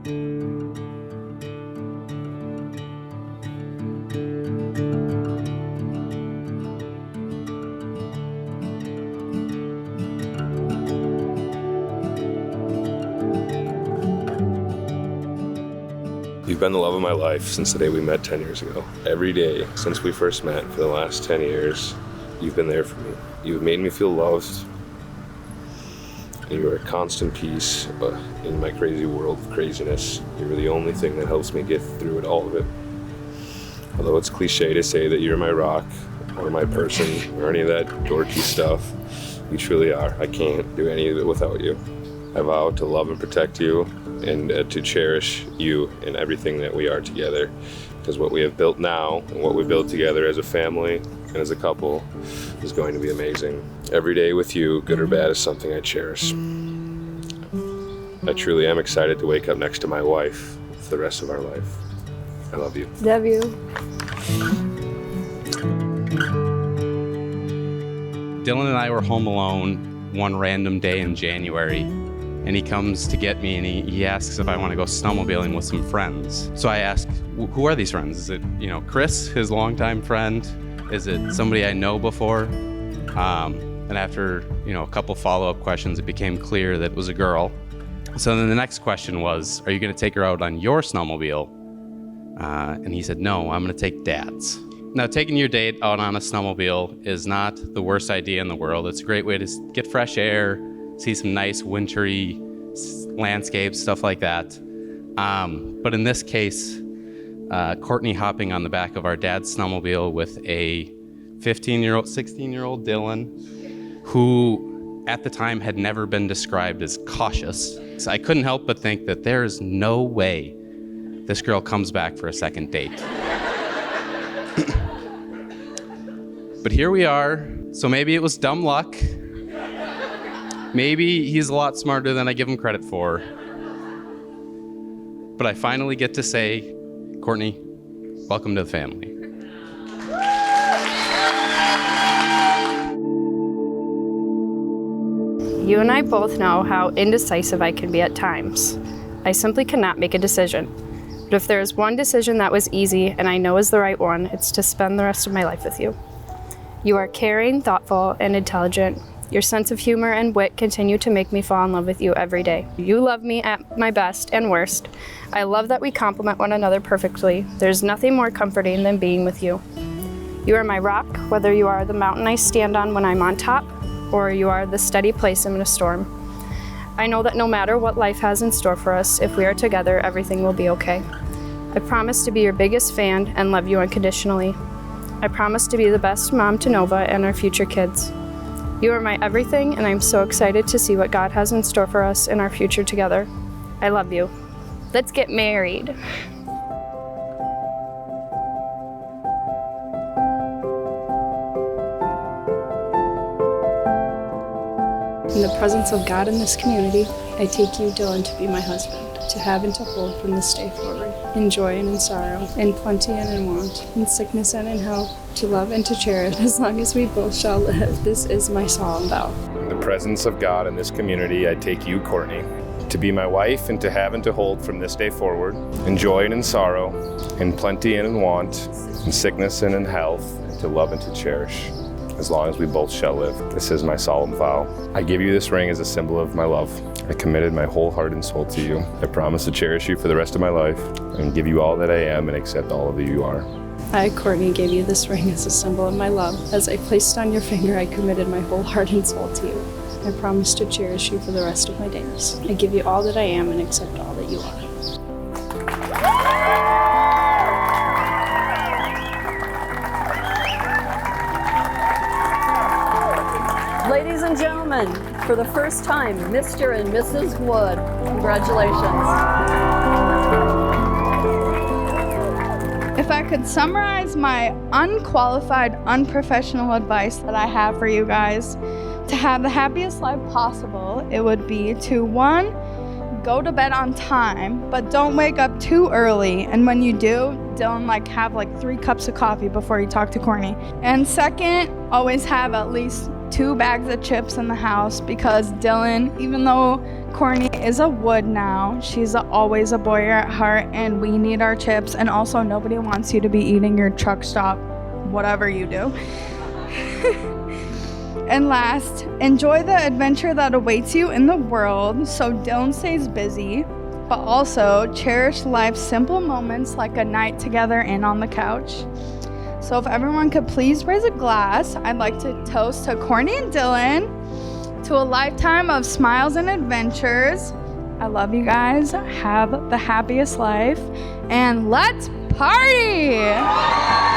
You've been the love of my life since the day we met 10 years ago. Every day since we first met for the last 10 years, you've been there for me. You've made me feel loved. You are a constant peace in my crazy world of craziness. You're the only thing that helps me get through it, all of it. Although it's cliche to say that you're my rock or my person or any of that dorky stuff, you truly are. I can't do any of it without you. I vow to love and protect you and to cherish you in everything that we are together, because what we have built now and what we built together as a family and as a couple is going to be amazing. Every day with you, good or bad, is something I cherish. I truly am excited to wake up next to my wife for the rest of our life. I love you. Love you. Dylan and I were home alone one random day in January, and he comes to get me and he asks if I want to go snowmobiling with some friends. So I ask, who are these friends? Is it, Chris, his longtime friend? Is it somebody I know before? And after, a couple follow-up questions, it became clear that it was a girl. So then the next question was, are you going to take her out on your snowmobile? And he said, no, I'm going to take Dad's. Now, taking your date out on a snowmobile is not the worst idea in the world. It's a great way to get fresh air, see some nice wintry landscapes, stuff like that. But in this case, Courtney hopping on the back of our dad's snowmobile with a 16-year-old Dylan, who at the time had never been described as cautious. So I couldn't help but think that there is no way this girl comes back for a second date. But here we are. So maybe it was dumb luck. Maybe he's a lot smarter than I give him credit for. But I finally get to say, Courtney, welcome to the family. You and I both know how indecisive I can be at times. I simply cannot make a decision. But if there is one decision that was easy and I know is the right one, it's to spend the rest of my life with you. You are caring, thoughtful, and intelligent. Your sense of humor and wit continue to make me fall in love with you every day. You love me at my best and worst. I love that we complement one another perfectly. There's nothing more comforting than being with you. You are my rock, whether you are the mountain I stand on when I'm on top, or you are the steady place in a storm. I know that no matter what life has in store for us, if we are together, everything will be okay. I promise to be your biggest fan and love you unconditionally. I promise to be the best mom to Nova and our future kids. You are my everything, and I'm so excited to see what God has in store for us in our future together. I love you. Let's get married. In the presence of God in this community, I take you, Dylan, to be my husband, to have and to hold from this day forward, in joy and in sorrow, in plenty and in want, in sickness and in health, to love and to cherish as long as we both shall live. This is my solemn vow. In the presence of God in this community, I take you, Courtney, to be my wife and to have and to hold from this day forward, in joy and in sorrow, in plenty and in want, in sickness and in health, and to love and to cherish as long as we both shall live. This is my solemn vow. I give you this ring as a symbol of my love. I committed my whole heart and soul to you. I promise to cherish you for the rest of my life and give you all that I am and accept all of you are. I, Courtney, gave you this ring as a symbol of my love. As I placed on your finger, I committed my whole heart and soul to you. I promise to cherish you for the rest of my days. I give you all that I am and accept all that you are. Ladies and gentlemen, for the first time, Mr. and Mrs. Wood. Congratulations. If I could summarize my unqualified, unprofessional advice that I have for you guys to have the happiest life possible, it would be to, 1, go to bed on time, but don't wake up too early. And when you do, Dylan, have 3 cups of coffee before you talk to Courtney. And 2nd, always have at least 2 bags of chips in the house, because Dylan, even though Courtney is a Wood now. She's always a boy at heart, and we need our chips. And also, nobody wants you to be eating your truck stop, whatever you do. And last, enjoy the adventure that awaits you in the world. So Dylan stays busy, but also cherish life's simple moments like a night together and on the couch. So if everyone could please raise a glass, I'd like to toast to Courtney and Dylan to a lifetime of smiles and adventures. I love you guys. Have the happiest life, and let's party!